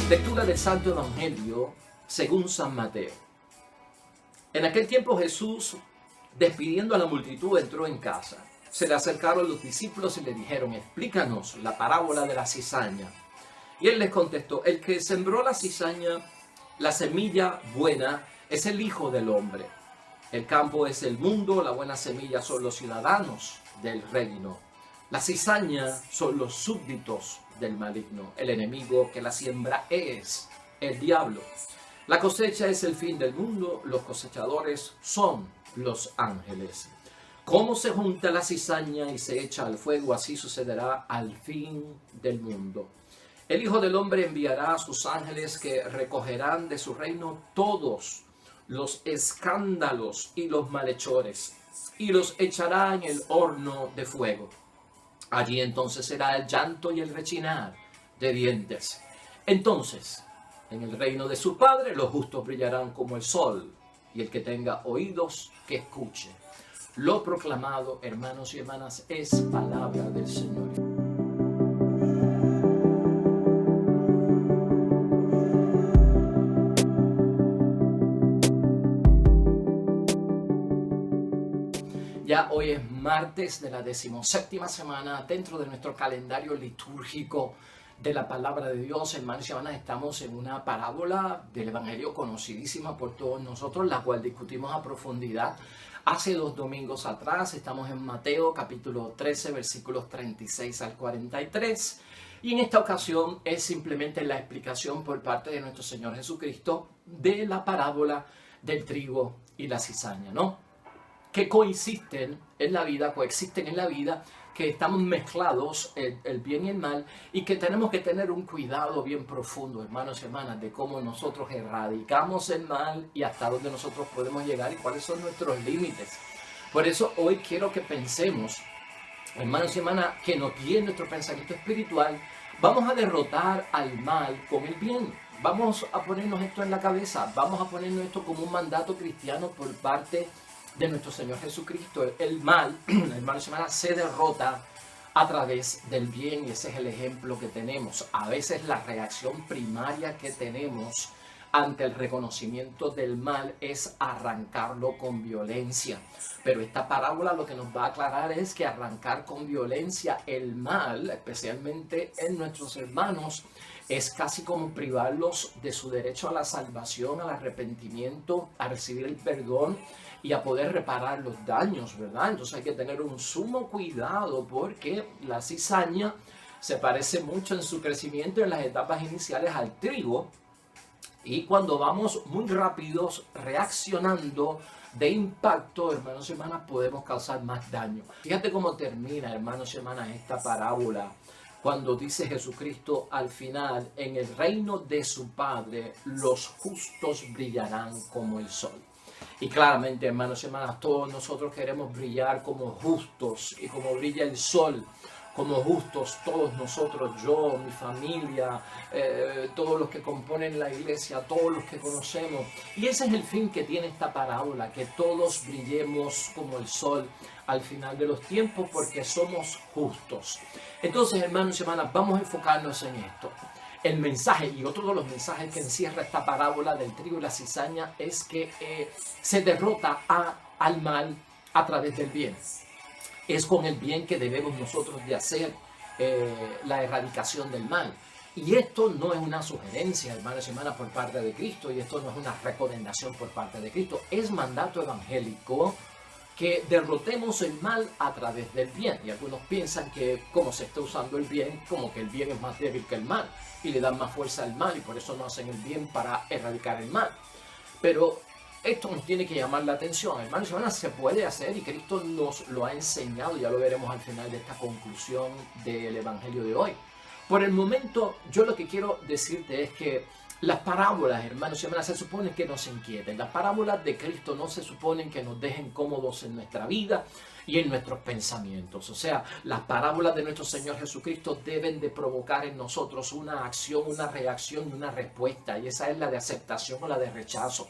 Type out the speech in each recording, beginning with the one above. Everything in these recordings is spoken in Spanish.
Lectura del Santo Evangelio según San Mateo. En aquel tiempo Jesús, despidiendo a la multitud, entró en casa. Se le acercaron los discípulos y le dijeron: explícanos la parábola de la cizaña. Y él les contestó: el que sembró la cizaña, la semilla buena, es el Hijo del Hombre. El campo es el mundo, la buena semilla son los ciudadanos del reino. La cizaña son los súbditos del maligno. El enemigo que la siembra es el diablo. La cosecha es el fin del mundo, los cosechadores son los ángeles. Cómo se junta la cizaña y se echa al fuego, así sucederá al fin del mundo. El Hijo del Hombre enviará a sus ángeles que recogerán de su reino todos los escándalos y los malhechores y los echará en el horno de fuego. Allí entonces será el llanto y el rechinar de dientes. Entonces, en el reino de su Padre, los justos brillarán como el sol, y el que tenga oídos, que escuche. Lo proclamado, hermanos y hermanas, es palabra del Señor. Ya hoy es martes de la 17ª semana dentro de nuestro calendario litúrgico de la palabra de Dios. Hermanos y hermanas, estamos en una parábola del Evangelio conocidísima por todos nosotros, la cual discutimos a profundidad hace 2 domingos atrás. Estamos en Mateo capítulo 13, versículos 36 al 43. Y en esta ocasión es simplemente la explicación por parte de nuestro Señor Jesucristo de la parábola del trigo y la cizaña, ¿no? Que coexisten en la vida, que estamos mezclados el bien y el mal, y que tenemos que tener un cuidado bien profundo, hermanos y hermanas, de cómo nosotros erradicamos el mal y hasta dónde nosotros podemos llegar y cuáles son nuestros límites. Por eso hoy quiero que pensemos, hermanos y hermanas, que nos guíe nuestro pensamiento espiritual. Vamos a derrotar al mal con el bien. Vamos a ponernos esto en la cabeza, vamos a ponernos esto como un mandato cristiano por parte de nuestro Señor Jesucristo. El mal, hermanos y hermanas, se derrota a través del bien, y ese es el ejemplo que tenemos. A veces la reacción primaria que tenemos ante el reconocimiento del mal es arrancarlo con violencia. Pero esta parábola lo que nos va a aclarar es que arrancar con violencia el mal, especialmente en nuestros hermanos, es casi como privarlos de su derecho a la salvación, al arrepentimiento, a recibir el perdón y a poder reparar los daños, ¿verdad? Entonces hay que tener un sumo cuidado, porque la cizaña se parece mucho en su crecimiento en las etapas iniciales al trigo, y cuando vamos muy rápidos reaccionando de impacto, hermanos y hermanas, podemos causar más daño. Fíjate cómo termina, hermanos y hermanas, esta parábola cuando dice Jesucristo al final: en el reino de su Padre los justos brillarán como el sol. Y claramente, hermanos y hermanas, todos nosotros queremos brillar como justos, y como brilla el sol, como justos, todos nosotros, yo, mi familia, todos los que componen la iglesia, todos los que conocemos. Y ese es el fin que tiene esta parábola, que todos brillemos como el sol al final de los tiempos, porque somos justos. Entonces, hermanos y hermanas, vamos a enfocarnos en esto. El mensaje, y otro de los mensajes que encierra esta parábola del trigo y la cizaña, es que se derrota al mal a través del bien. Es con el bien que debemos nosotros de hacer la erradicación del mal. Y esto no es una sugerencia, hermanos y hermanas, por parte de Cristo, y esto no es una recomendación por parte de Cristo. Es mandato evangélico que derrotemos el mal a través del bien. Y algunos piensan que como se está usando el bien, como que el bien es más débil que el mal, y le dan más fuerza al mal, y por eso no hacen el bien para erradicar el mal. Pero esto nos tiene que llamar la atención, hermanos y hermanas. Se puede hacer, y Cristo nos lo ha enseñado. Ya lo veremos al final de esta conclusión del Evangelio de hoy. Por el momento, yo lo que quiero decirte es que las parábolas, hermanos y hermanas, se supone que nos inquieten. Las parábolas de Cristo no se suponen que nos dejen cómodos en nuestra vida y en nuestros pensamientos. O sea, las parábolas de nuestro Señor Jesucristo deben de provocar en nosotros una acción, una reacción y una respuesta. Y esa es la de aceptación o la de rechazo.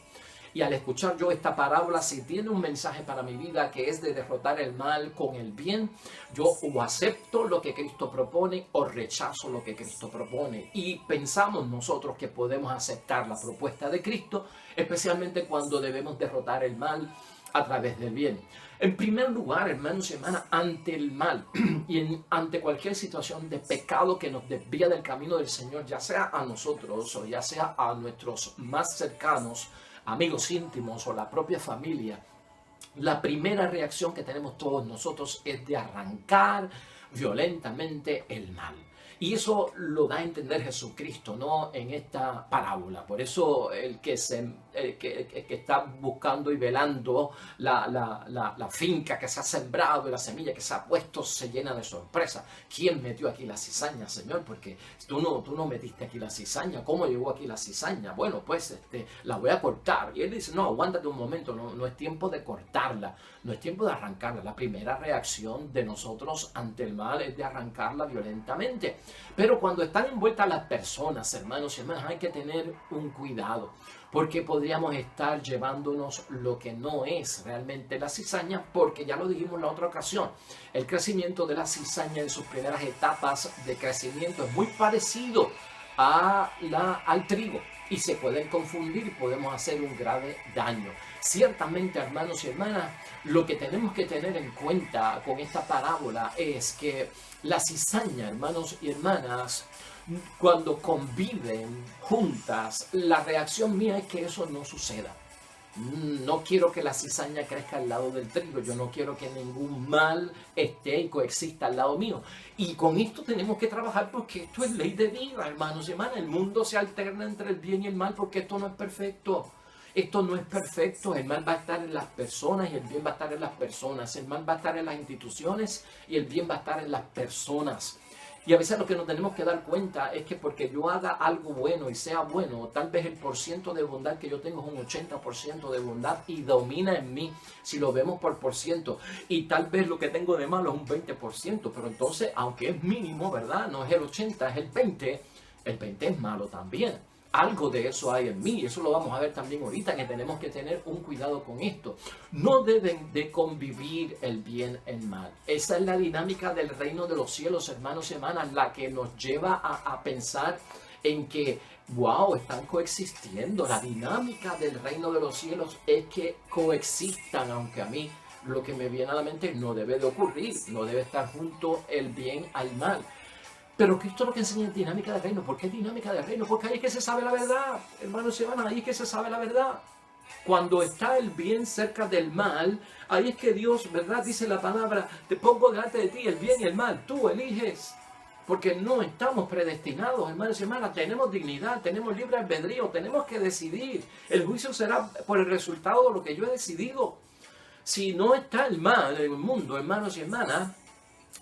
Y al escuchar yo esta parábola, si tiene un mensaje para mi vida que es de derrotar el mal con el bien, yo o acepto lo que Cristo propone o rechazo lo que Cristo propone. Y pensamos nosotros que podemos aceptar la propuesta de Cristo, especialmente cuando debemos derrotar el mal a través del bien. En primer lugar, hermanos y hermanas, ante el mal y ante cualquier situación de pecado que nos desvía del camino del Señor, ya sea a nosotros o ya sea a nuestros más cercanos, amigos íntimos o la propia familia, la primera reacción que tenemos todos nosotros es de arrancar violentamente el mal. Y eso lo da a entender Jesucristo, ¿no? En esta parábola. Por eso el que está buscando y velando la finca que se ha sembrado y la semilla que se ha puesto se llena de sorpresa. ¿Quién metió aquí la cizaña, Señor? Porque tú no metiste aquí la cizaña. ¿Cómo llegó aquí la cizaña? Bueno, pues la voy a cortar. Y él dice, no, aguántate un momento, no es tiempo de cortarla, no es tiempo de arrancarla. La primera reacción de nosotros ante el mal es de arrancarla violentamente. Pero cuando están envueltas las personas, hermanos y hermanas, hay que tener un cuidado, porque podríamos estar llevándonos lo que no es realmente la cizaña, porque ya lo dijimos en la otra ocasión, el crecimiento de la cizaña en sus primeras etapas de crecimiento es muy parecido al trigo y se pueden confundir y podemos hacer un grave daño. Ciertamente, hermanos y hermanas, lo que tenemos que tener en cuenta con esta parábola es que la cizaña, hermanos y hermanas, cuando conviven juntas, la reacción mía es que eso no suceda. No quiero que la cizaña crezca al lado del trigo, yo no quiero que ningún mal esté y coexista al lado mío. Y con esto tenemos que trabajar porque esto es ley de vida, hermanos y hermanas. El mundo se alterna entre el bien y el mal porque esto no es perfecto. Esto no es perfecto, el mal va a estar en las personas y el bien va a estar en las personas. El mal va a estar en las instituciones y el bien va a estar en las personas. Y a veces lo que nos tenemos que dar cuenta es que porque yo haga algo bueno y sea bueno, tal vez el porciento de bondad que yo tengo es un 80% de bondad y domina en mí si lo vemos por ciento. Y tal vez lo que tengo de malo es un 20%, pero entonces, aunque es mínimo, ¿verdad? No es el 80, es el 20 es malo también. Algo de eso hay en mí, eso lo vamos a ver también ahorita, que tenemos que tener un cuidado con esto. No deben de convivir el bien y el mal. Esa es la dinámica del reino de los cielos, hermanos y hermanas, la que nos lleva a pensar en que, wow, están coexistiendo. La dinámica del reino de los cielos es que coexistan, aunque a mí lo que me viene a la mente no debe de ocurrir, no debe estar junto el bien al mal. Pero Cristo lo que enseña es dinámica del reino. ¿Por qué dinámica del reino? Porque ahí es que se sabe la verdad, hermanos y hermanas, ahí es que se sabe la verdad. Cuando está el bien cerca del mal, ahí es que Dios, ¿verdad? Dice la palabra, te pongo delante de ti el bien y el mal, tú eliges. Porque no estamos predestinados, hermanos y hermanas, tenemos dignidad, tenemos libre albedrío, tenemos que decidir. El juicio será por el resultado de lo que yo he decidido. Si no está el mal en el mundo, hermanos y hermanas,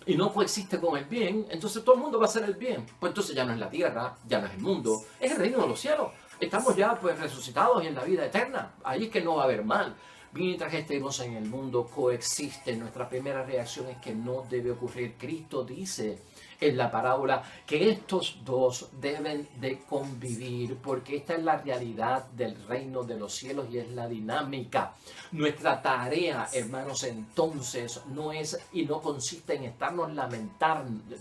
y no coexiste con el bien, entonces todo el mundo va a hacer el bien. Pues entonces ya no es la tierra, ya no es el mundo, es el reino de los cielos. Estamos ya pues resucitados y en la vida eterna. Ahí es que no va a haber mal. Mientras estemos en el mundo, coexiste. Nuestra primera reacción es que no debe ocurrir. Cristo dice en la parábola que estos dos deben de convivir, porque esta es la realidad del reino de los cielos y es la dinámica. Nuestra tarea, hermanos, entonces no es y no consiste en estarnos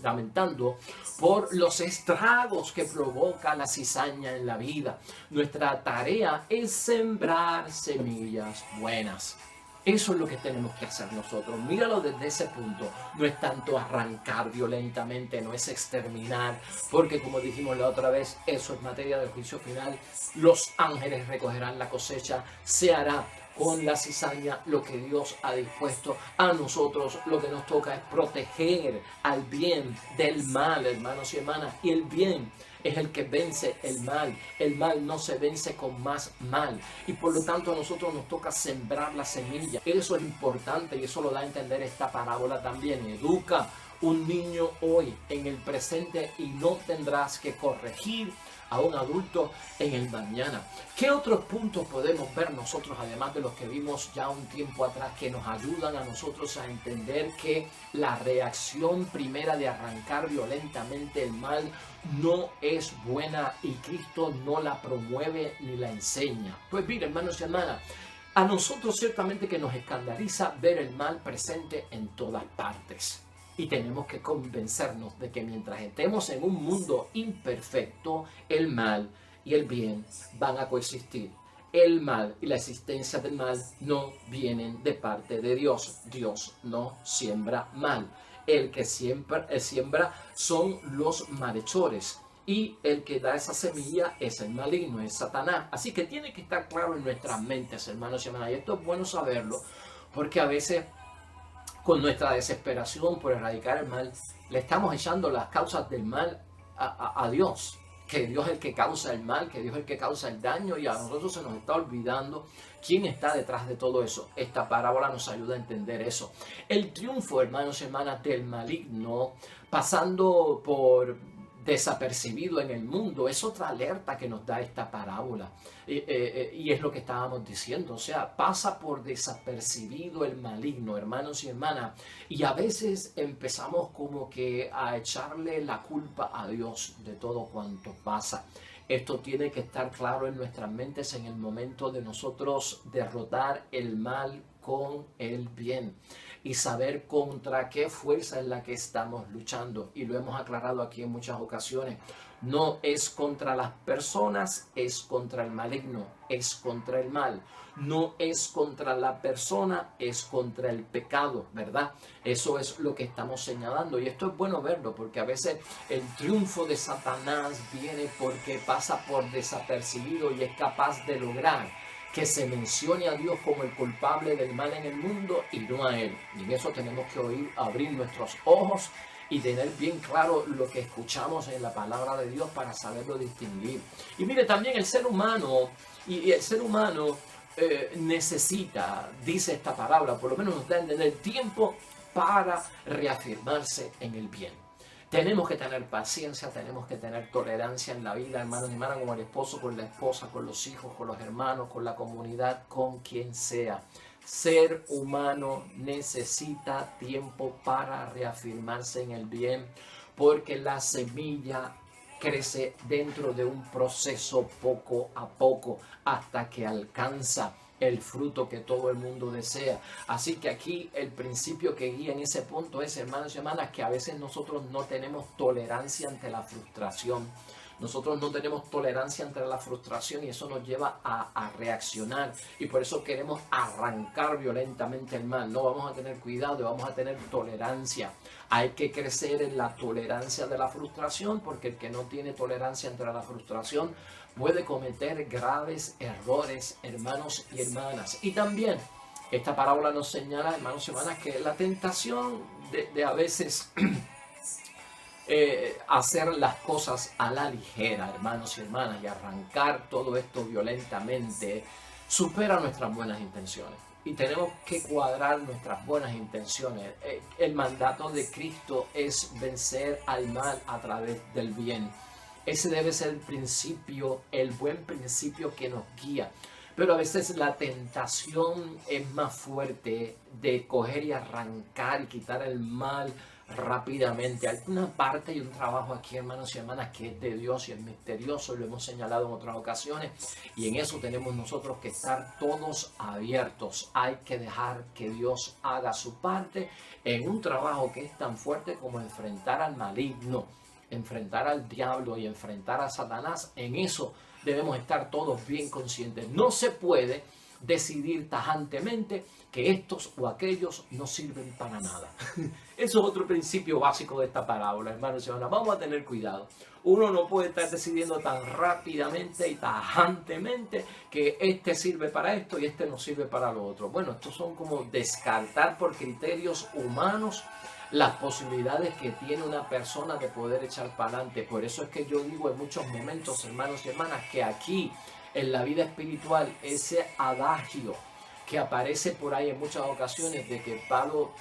lamentando por los estragos que provoca la cizaña en la vida. Nuestra tarea es sembrar semillas buenas. Eso es lo que tenemos que hacer nosotros. Míralo desde ese punto. No es tanto arrancar violentamente, no es exterminar, porque como dijimos la otra vez, eso es materia del juicio final. Los ángeles recogerán la cosecha, se hará con la cizaña lo que Dios ha dispuesto. A nosotros lo que nos toca es proteger al bien del mal, hermanos y hermanas, y el bien es el que vence el mal. El mal no se vence con más mal. Y por lo tanto a nosotros nos toca sembrar la semilla. Eso es importante y eso lo da a entender esta parábola también. Educa un niño hoy en el presente y no tendrás que corregir a un adulto en el mañana. ¿Qué otros puntos podemos ver nosotros, además de los que vimos ya un tiempo atrás, que nos ayudan a nosotros a entender que la reacción primera de arrancar violentamente el mal no es buena y Cristo no la promueve ni la enseña? Pues mira, hermanos y hermanas, a nosotros ciertamente que nos escandaliza ver el mal presente en todas partes. Y tenemos que convencernos de que mientras estemos en un mundo imperfecto, el mal y el bien van a coexistir. El mal y la existencia del mal no vienen de parte de Dios. Dios no siembra mal. El que siembra son los malhechores. Y el que da esa semilla es el maligno, es Satanás. Así que tiene que estar claro en nuestras mentes, hermanos y hermanas. Y esto es bueno saberlo, porque a veces con nuestra desesperación por erradicar el mal, le estamos echando las causas del mal a Dios. Que Dios es el que causa el mal, que Dios es el que causa el daño, y a nosotros se nos está olvidando quién está detrás de todo eso. Esta parábola nos ayuda a entender eso. El triunfo, hermanos y hermanas, del maligno, pasando por desapercibido en el mundo, es otra alerta que nos da esta parábola. Y es lo que estábamos diciendo, o sea, pasa por desapercibido el maligno, hermanos y hermanas, y a veces empezamos como que a echarle la culpa a Dios de todo cuanto pasa. Esto tiene que estar claro en nuestras mentes en el momento de nosotros derrotar el mal con el bien y saber contra qué fuerza es la que estamos luchando. Y lo hemos aclarado aquí en muchas ocasiones. No es contra las personas, es contra el maligno, es contra el mal. No es contra la persona, es contra el pecado, ¿verdad? Eso es lo que estamos señalando. Y esto es bueno verlo, porque a veces el triunfo de Satanás viene porque pasa por desapercibido y es capaz de lograr que se mencione a Dios como el culpable del mal en el mundo y no a Él. Y en eso tenemos que abrir nuestros ojos y tener bien claro lo que escuchamos en la palabra de Dios para saberlo distinguir. Y mire, también el ser humano, y el ser humano necesita, dice esta palabra, por lo menos nos da a entender, tiempo para reafirmarse en el bien. Tenemos que tener paciencia, tenemos que tener tolerancia en la vida, hermanos y hermanas, como el esposo con la esposa, con los hijos, con los hermanos, con la comunidad, con quien sea. Ser humano necesita tiempo para reafirmarse en el bien, porque la semilla crece dentro de un proceso poco a poco hasta que alcanza el fruto que todo el mundo desea. Así que aquí el principio que guía en ese punto es, hermanos y hermanas, que a veces nosotros no tenemos tolerancia ante la frustración. Nosotros no tenemos tolerancia ante la frustración y eso nos lleva a reaccionar, y por eso queremos arrancar violentamente el mal. No, vamos a tener cuidado y vamos a tener tolerancia. Hay que crecer en la tolerancia de la frustración, porque el que no tiene tolerancia ante la frustración puede cometer graves errores, hermanos y hermanas. Y también esta parábola nos señala, hermanos y hermanas, que la tentación de a veces hacer las cosas a la ligera, hermanos y hermanas, y arrancar todo esto violentamente, supera nuestras buenas intenciones. Y tenemos que cuadrar nuestras buenas intenciones. El mandato de Cristo es vencer al mal a través del bien. Ese debe ser el principio, el buen principio que nos guía. Pero a veces la tentación es más fuerte de coger y arrancar y quitar el mal rápidamente. Hay una parte y un trabajo aquí, hermanos y hermanas, que es de Dios y es misterioso, lo hemos señalado en otras ocasiones, y en eso tenemos nosotros que estar todos abiertos. Hay que dejar que Dios haga su parte en un trabajo que es tan fuerte como enfrentar al maligno, enfrentar al diablo y enfrentar a Satanás. En eso debemos estar todos bien conscientes. No se puede decidir tajantemente que estos o aquellos no sirven para nada. Eso es otro principio básico de esta parábola, hermanos y hermanas. Vamos a tener cuidado. Uno no puede estar decidiendo tan rápidamente y tajantemente que este sirve para esto y este no sirve para lo otro. Bueno, estos son como descartar por criterios humanos las posibilidades que tiene una persona de poder echar para adelante. Por eso es que yo digo en muchos momentos, hermanos y hermanas, que aquí en la vida espiritual ese adagio que aparece por ahí en muchas ocasiones de que palo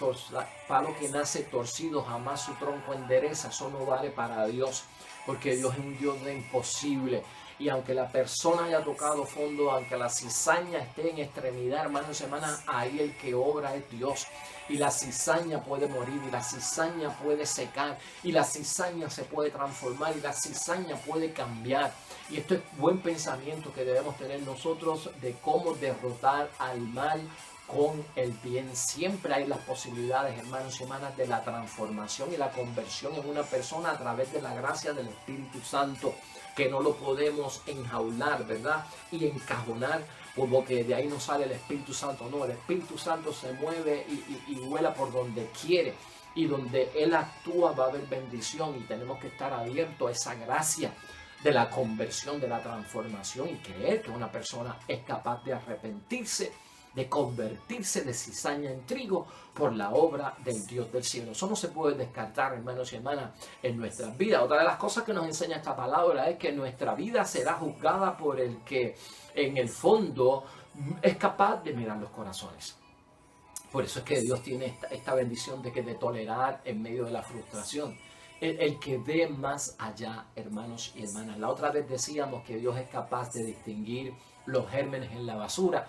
que nace torcido jamás su tronco endereza. Eso no vale para Dios, porque Dios es un Dios de imposible. Y aunque la persona haya tocado fondo, aunque la cizaña esté en extremidad, hermanos y hermanas, ahí el que obra es Dios. Y la cizaña puede morir, y la cizaña puede secar, y la cizaña se puede transformar, y la cizaña puede cambiar. Y esto es buen pensamiento que debemos tener nosotros de cómo derrotar al mal con el bien. Siempre hay las posibilidades, hermanos y hermanas, de la transformación y la conversión en una persona a través de la gracia del Espíritu Santo, que no lo podemos enjaular, ¿verdad? Y encajonar, porque de ahí no sale el Espíritu Santo. No, el Espíritu Santo se mueve y vuela por donde quiere. Y donde Él actúa va a haber bendición, y tenemos que estar abiertos a esa gracia de la conversión, de la transformación, y creer que una persona es capaz de arrepentirse, de convertirse de cizaña en trigo por la obra del Dios del cielo. Eso no se puede descartar, hermanos y hermanas, en nuestras vidas. Otra de las cosas que nos enseña esta palabra es que nuestra vida será juzgada por el que en el fondo es capaz de mirar los corazones. Por eso es que Dios tiene esta bendición de tolerar en medio de la frustración. El que ve más allá, hermanos y hermanas. La otra vez decíamos que Dios es capaz de distinguir los gérmenes en la basura,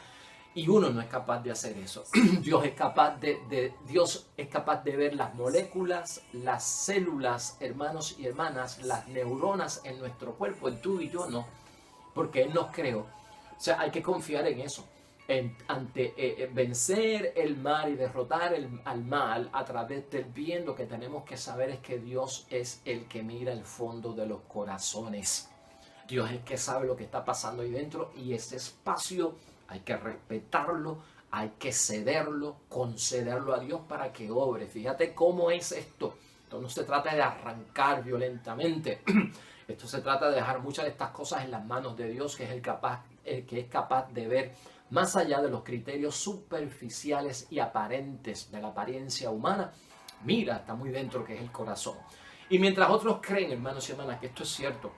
y uno no es capaz de hacer eso. Dios es capaz de ver las moléculas, las células, hermanos y hermanas, las neuronas en nuestro cuerpo. Y tú y yo no, porque Él nos creó. O sea, hay que confiar en eso. Vencer el mal y derrotar al mal a través del bien, lo que tenemos que saber es que Dios es el que mira el fondo de los corazones. Dios es el que sabe lo que está pasando ahí dentro, y ese espacio hay que respetarlo, hay que cederlo, concederlo a Dios para que obre. Fíjate cómo es esto. Esto no se trata de arrancar violentamente. Esto se trata de dejar muchas de estas cosas en las manos de Dios, que es el que es capaz de ver más allá de los criterios superficiales y aparentes de la apariencia humana. Mira, está muy dentro, que es el corazón. Y mientras otros creen, hermanos y hermanas, que esto es cierto,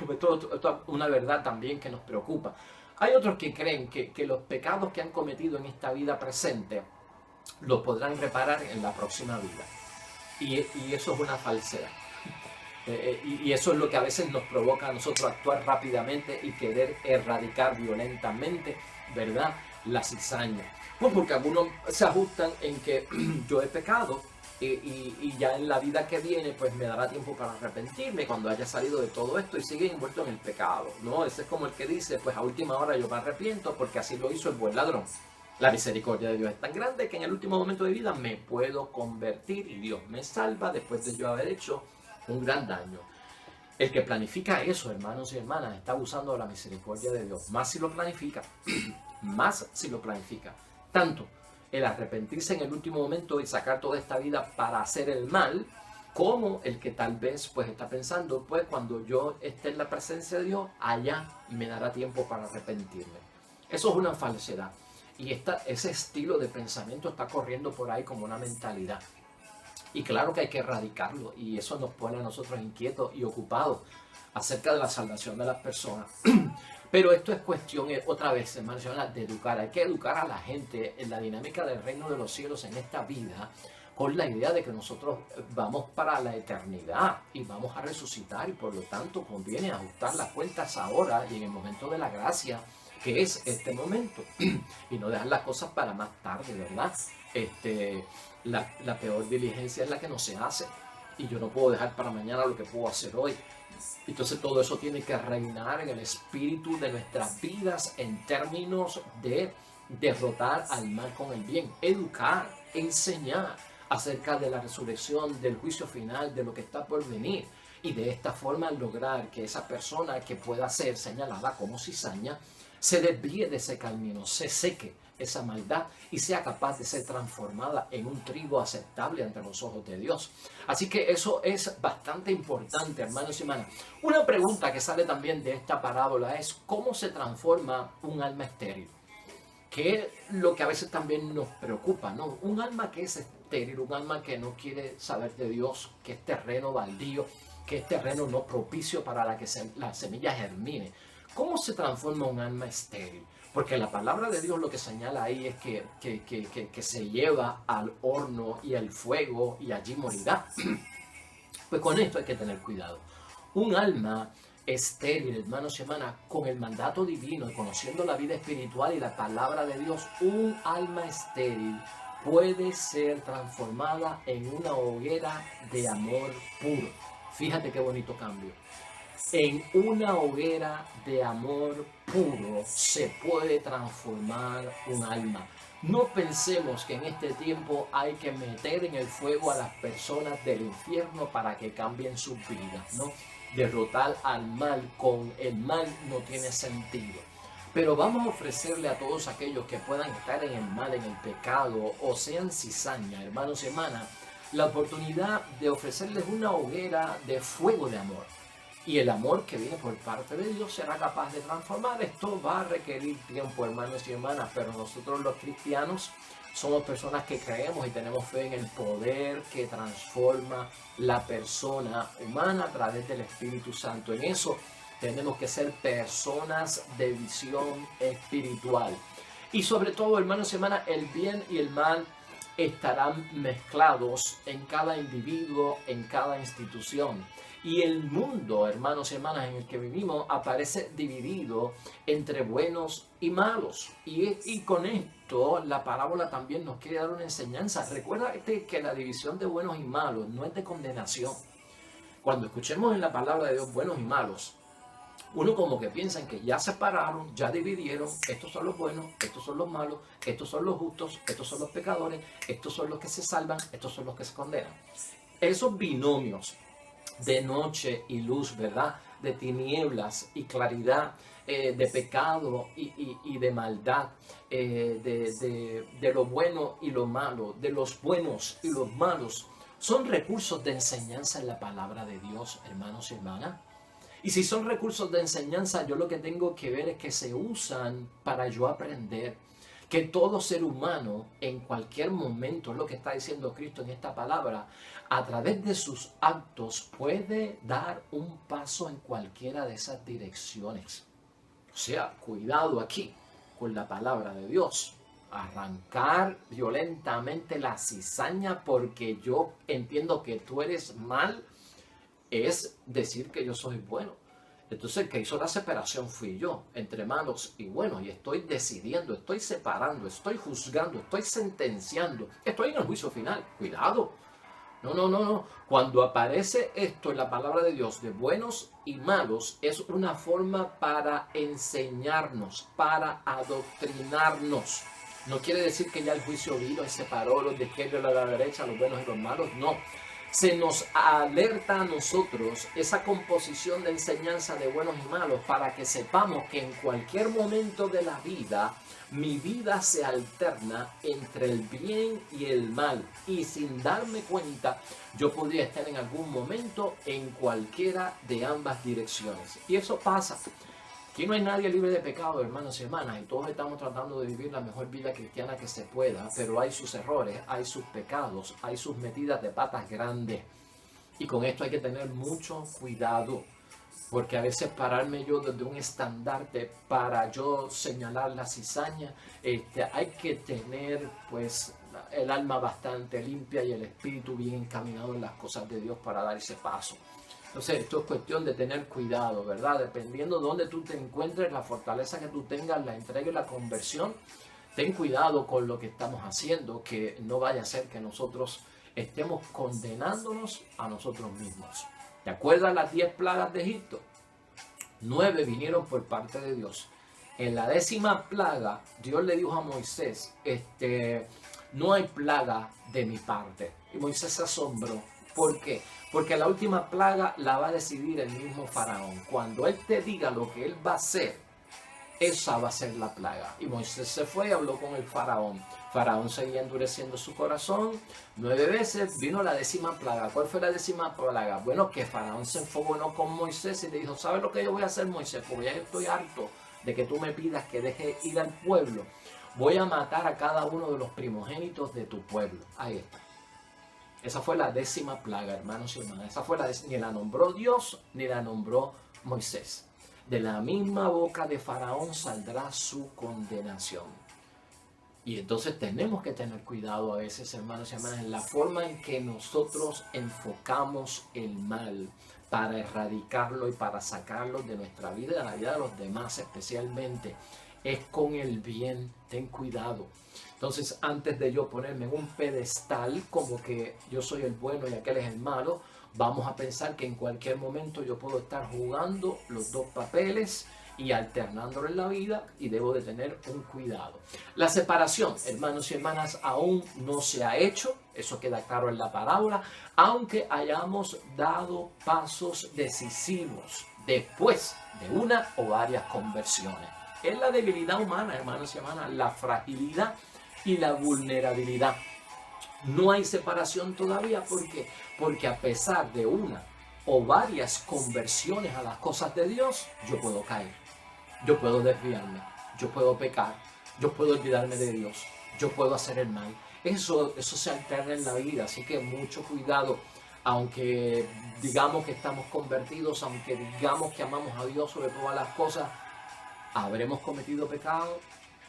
esto es una verdad también que nos preocupa, hay otros que creen que los pecados que han cometido en esta vida presente los podrán reparar en la próxima vida. Y eso es una falsedad. Y eso es lo que a veces nos provoca a nosotros actuar rápidamente y querer erradicar violentamente, ¿verdad?, la cizaña. Pues porque algunos se ajustan en que yo he pecado y ya en la vida que viene pues me dará tiempo para arrepentirme cuando haya salido de todo esto, y sigue envuelto en el pecado, ¿no? Ese es como el que dice, pues a última hora yo me arrepiento porque así lo hizo el buen ladrón. La misericordia de Dios es tan grande que en el último momento de vida me puedo convertir y Dios me salva después de yo haber hecho un gran daño. El que planifica eso, hermanos y hermanas, está abusando de la misericordia de Dios. Más si lo planifica, más si lo planifica. Tanto el arrepentirse en el último momento y sacar toda esta vida para hacer el mal, como el que tal vez pues está pensando, pues cuando yo esté en la presencia de Dios, allá me dará tiempo para arrepentirme. Eso es una falsedad. Y ese estilo de pensamiento está corriendo por ahí como una mentalidad. Y claro que hay que erradicarlo, y eso nos pone a nosotros inquietos y ocupados acerca de la salvación de las personas. Pero esto es cuestión, otra vez, hermanos, de educar. Hay que educar a la gente en la dinámica del reino de los cielos en esta vida, con la idea de que nosotros vamos para la eternidad y vamos a resucitar, y por lo tanto conviene ajustar las cuentas ahora y en el momento de la gracia, que es este momento, y no dejar las cosas para más tarde, ¿verdad? La peor diligencia es la que no se hace, y yo no puedo dejar para mañana lo que puedo hacer hoy. Entonces todo eso tiene que reinar en el espíritu de nuestras vidas en términos de derrotar al mal con el bien, educar, enseñar acerca de la resurrección, del juicio final, de lo que está por venir, y de esta forma lograr que esa persona que pueda ser señalada como cizaña se desvíe de ese camino, se seque esa maldad y sea capaz de ser transformada en un trigo aceptable ante los ojos de Dios. Así que eso es bastante importante, hermanos y hermanas. Una pregunta que sale también de esta parábola es: ¿cómo se transforma un alma estéril? Que es lo que a veces también nos preocupa, ¿no? Un alma que es estéril, un alma que no quiere saber de Dios, que es terreno baldío, que es terreno no propicio para la que la semilla germine. ¿Cómo se transforma un alma estéril? Porque la palabra de Dios lo que señala ahí es que se lleva al horno y al fuego y allí morirá. Pues con esto hay que tener cuidado. Un alma estéril, hermanos y hermanas, con el mandato divino y conociendo la vida espiritual y la palabra de Dios, un alma estéril puede ser transformada en una hoguera de amor puro. Fíjate qué bonito cambio. En una hoguera de amor puro se puede transformar un alma. No pensemos que en este tiempo hay que meter en el fuego a las personas del infierno para que cambien sus vidas, ¿no? Derrotar al mal con el mal no tiene sentido. Pero vamos a ofrecerle a todos aquellos que puedan estar en el mal, en el pecado o sean cizaña, hermanos y hermanas, la oportunidad de ofrecerles una hoguera de fuego de amor. Y el amor que viene por parte de Dios será capaz de transformar. Esto va a requerir tiempo, hermanos y hermanas, pero nosotros los cristianos somos personas que creemos y tenemos fe en el poder que transforma la persona humana a través del Espíritu Santo. En eso tenemos que ser personas de visión espiritual. Y sobre todo, hermanos y hermanas, el bien y el mal estarán mezclados en cada individuo, en cada institución. Y el mundo, hermanos y hermanas, en el que vivimos aparece dividido entre buenos y malos. Y con esto la parábola también nos quiere dar una enseñanza. Recuerda que la división de buenos y malos no es de condenación. Cuando escuchemos en la palabra de Dios buenos y malos, uno como que piensa en que ya separaron, ya dividieron, estos son los buenos, estos son los malos, estos son los justos, estos son los pecadores, estos son los que se salvan, estos son los que se condenan. Esos binomios de noche y luz, ¿verdad? De tinieblas y claridad, de pecado y de maldad, de lo bueno y lo malo, de los buenos y los malos, son recursos de enseñanza en la palabra de Dios, hermanos y hermanas. Y si son recursos de enseñanza, yo lo que tengo que ver es que se usan para yo aprender. Que todo ser humano en cualquier momento, es lo que está diciendo Cristo en esta palabra, a través de sus actos puede dar un paso en cualquiera de esas direcciones. O sea, cuidado aquí con la palabra de Dios. Arrancar violentamente la cizaña porque yo entiendo que tú eres mal es decir que yo soy bueno. Entonces el que hizo la separación fui yo, entre malos y buenos, y estoy decidiendo, estoy separando, estoy juzgando, estoy sentenciando, estoy en el juicio final. Cuidado. No. Cuando aparece esto en la palabra de Dios de buenos y malos, es una forma para enseñarnos, para adoctrinarnos. No quiere decir que ya el juicio vino y separó los de izquierda y los de la derecha, los buenos y los malos, no. Se nos alerta a nosotros esa composición de enseñanza de buenos y malos para que sepamos que en cualquier momento de la vida, mi vida se alterna entre el bien y el mal. Y sin darme cuenta, yo podría estar en algún momento en cualquiera de ambas direcciones. Y eso pasa. Aquí no hay nadie libre de pecado, hermanos y hermanas, y todos estamos tratando de vivir la mejor vida cristiana que se pueda, pero hay sus errores, hay sus pecados, hay sus metidas de patas grandes. Y con esto hay que tener mucho cuidado, porque a veces pararme yo desde un estandarte para yo señalar la cizaña, hay que tener pues el alma bastante limpia y el espíritu bien encaminado en las cosas de Dios para dar ese paso. Entonces, esto es cuestión de tener cuidado, ¿verdad? Dependiendo de dónde tú te encuentres, la fortaleza que tú tengas, la entrega y la conversión, ten cuidado con lo que estamos haciendo, que no vaya a ser que nosotros estemos condenándonos a nosotros mismos. ¿Te acuerdas las 10 plagas de Egipto? 9 vinieron por parte de Dios. En la 10ª plaga, Dios le dijo a Moisés, no hay plaga de mi parte. Y Moisés se asombró. ¿Por qué? Porque la última plaga la va a decidir el mismo faraón. Cuando él te diga lo que él va a hacer, esa va a ser la plaga. Y Moisés se fue y habló con el faraón. Faraón seguía endureciendo su corazón. 9 veces vino la 10ª plaga. ¿Cuál fue la 10ª plaga? Bueno, que Faraón se enfogó con Moisés y le dijo, ¿sabes lo que yo voy a hacer, Moisés? Porque ya estoy harto de que tú me pidas que deje ir al pueblo. Voy a matar a cada uno de los primogénitos de tu pueblo. Ahí está. Esa fue la 10ª plaga, hermanos y hermanas. Esa fue ni la nombró Dios, ni la nombró Moisés. de la misma boca de Faraón saldrá su condenación. Y entonces tenemos que tener cuidado a veces, hermanos y hermanas, en la forma en que nosotros enfocamos el mal para erradicarlo y para sacarlo de nuestra vida y de la vida de los demás especialmente. Es con el bien, ten cuidado. Entonces, antes de yo ponerme en un pedestal como que yo soy el bueno y aquel es el malo, vamos a pensar que en cualquier momento yo puedo estar jugando los dos papeles y alternándolo en la vida, y debo de tener un cuidado. La separación, hermanos y hermanas, aún no se ha hecho, eso queda claro en la parábola, aunque hayamos dado pasos decisivos después de una o varias conversiones. Es la debilidad humana, hermanos y hermanas, la fragilidad y la vulnerabilidad. No hay separación todavía, porque a pesar de una o varias conversiones a las cosas de Dios, yo puedo caer. Yo puedo desviarme, yo puedo pecar, yo puedo olvidarme de Dios, yo puedo hacer el mal. Eso se alterna en la vida, así que mucho cuidado. Aunque digamos que estamos convertidos, aunque digamos que amamos a Dios sobre todas las cosas, habremos cometido pecado,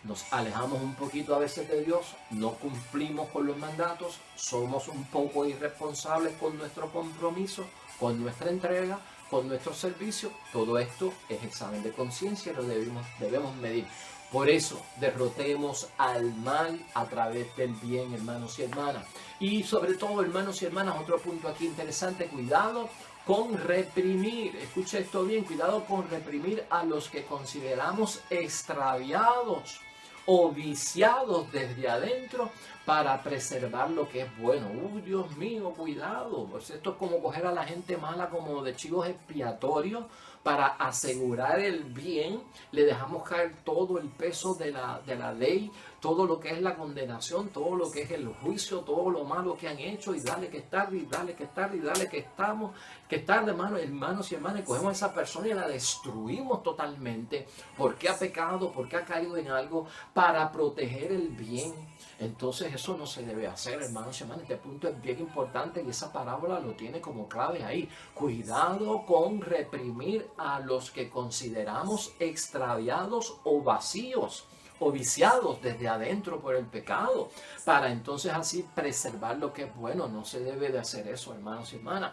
nos alejamos un poquito a veces de Dios, no cumplimos con los mandatos, somos un poco irresponsables con nuestro compromiso, con nuestra entrega, con nuestro servicio. Todo esto es examen de conciencia y lo debemos medir. Por eso, derrotemos al mal a través del bien, hermanos y hermanas. Y sobre todo, hermanos y hermanas, otro punto aquí interesante, cuidado con reprimir, escucha esto bien, cuidado con reprimir a los que consideramos extraviados o viciados desde adentro para preservar lo que es bueno. Dios mío, cuidado. Pues esto es como coger a la gente mala como de chivos expiatorios para asegurar el bien. Le dejamos caer todo el peso de la ley, todo lo que es la condenación, todo lo que es el juicio, todo lo malo que han hecho, y dale que es tarde, y dale que es tarde, y dale que es tarde, hermanos y hermanas, y cogemos a esa persona y la destruimos totalmente porque ha pecado, porque ha caído en algo, para proteger el bien. Entonces eso no se debe hacer, hermanos y hermanas. Este punto es bien importante y esa parábola lo tiene como clave ahí. Cuidado con reprimir a los que consideramos extraviados o vacíos o viciados desde adentro por el pecado, para entonces así preservar lo que es bueno. No se debe de hacer eso, hermanos y hermanas.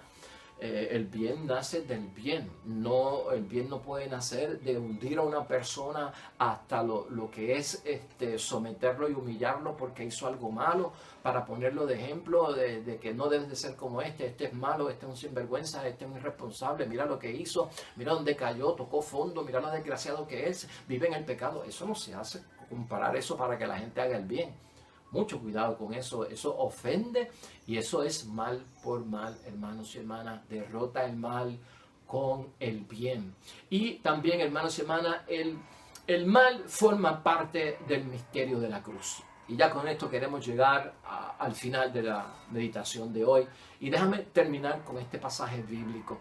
El bien nace del bien. El bien no puede nacer de hundir a una persona hasta lo que es someterlo y humillarlo porque hizo algo malo, para ponerlo de ejemplo de que no debes de ser como este es malo, este es un sinvergüenza, este es un irresponsable, mira lo que hizo, mira dónde cayó, tocó fondo, mira lo desgraciado que es, vive en el pecado. Eso no se hace, comparar eso para que la gente haga el bien. Mucho cuidado con eso, eso ofende y eso es mal por mal, hermanos y hermanas. Derrota el mal con el bien. Y también, hermanos y hermanas, el mal forma parte del misterio de la cruz. Y ya con esto queremos llegar al final de la meditación de hoy. Y déjame terminar con este pasaje bíblico.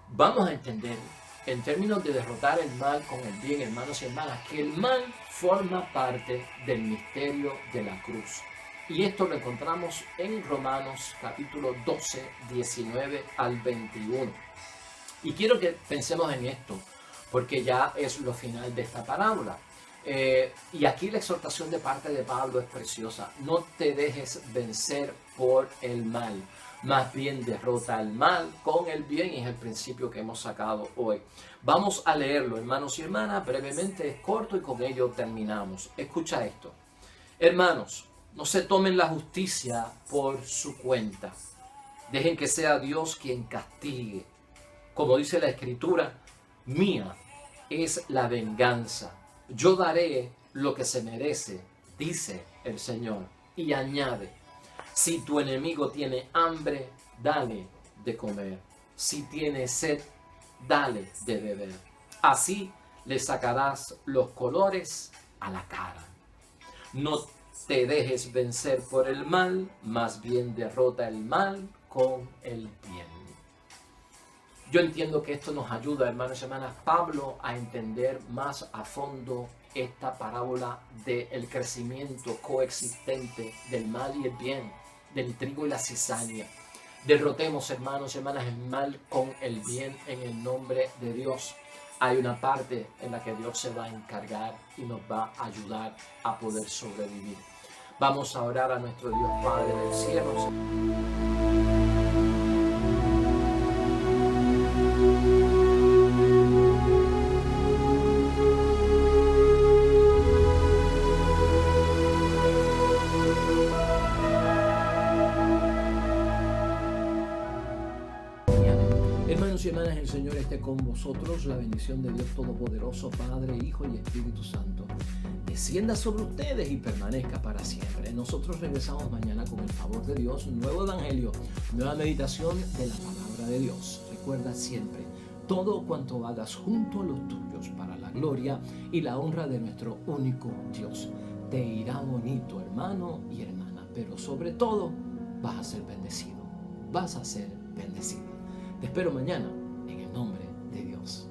Vamos a entender, en términos de derrotar el mal con el bien, hermanos y hermanas, que el mal forma parte del misterio de la cruz. Y esto lo encontramos en Romanos capítulo 12, 19 al 21. Y quiero que pensemos en esto, porque ya es lo final de esta parábola. Y aquí la exhortación de parte de Pablo es preciosa. No te dejes vencer por el mal, más bien derrota el mal con el bien, y es el principio que hemos sacado hoy. Vamos a leerlo, hermanos y hermanas, brevemente, es corto y con ello terminamos. Escucha esto. Hermanos, no se tomen la justicia por su cuenta. Dejen que sea Dios quien castigue. Como dice la Escritura, mía es la venganza. Yo daré lo que se merece, dice el Señor. Y añade, si tu enemigo tiene hambre, dale de comer. Si tiene sed, dale de beber. Así le sacarás los colores a la cara. No te dejes vencer por el mal, más bien derrota el mal con el bien. Yo entiendo que esto nos ayuda, hermanos y hermanas, Pablo, a entender más a fondo esta parábola del crecimiento coexistente del mal y el bien, del trigo y la cizaña. Derrotemos, hermanos y hermanas, el mal con el bien en el nombre de Dios. hay una parte en la que Dios se va a encargar y nos va a ayudar a poder sobrevivir. Vamos a orar a nuestro Dios Padre del cielo. Hermanos y hermanas, el Señor esté con vosotros. La bendición de Dios Todopoderoso, Padre, Hijo y Espíritu Santo, descienda sobre ustedes y permanezca para siempre. Nosotros regresamos mañana con el favor de Dios, un nuevo evangelio, nueva meditación de la palabra de Dios. Recuerda siempre, todo cuanto hagas junto a los tuyos para la gloria y la honra de nuestro único Dios. Te irá bonito, hermano y hermana, pero sobre todo vas a ser bendecido. Vas a ser bendecido. Te espero mañana en el nombre de Dios.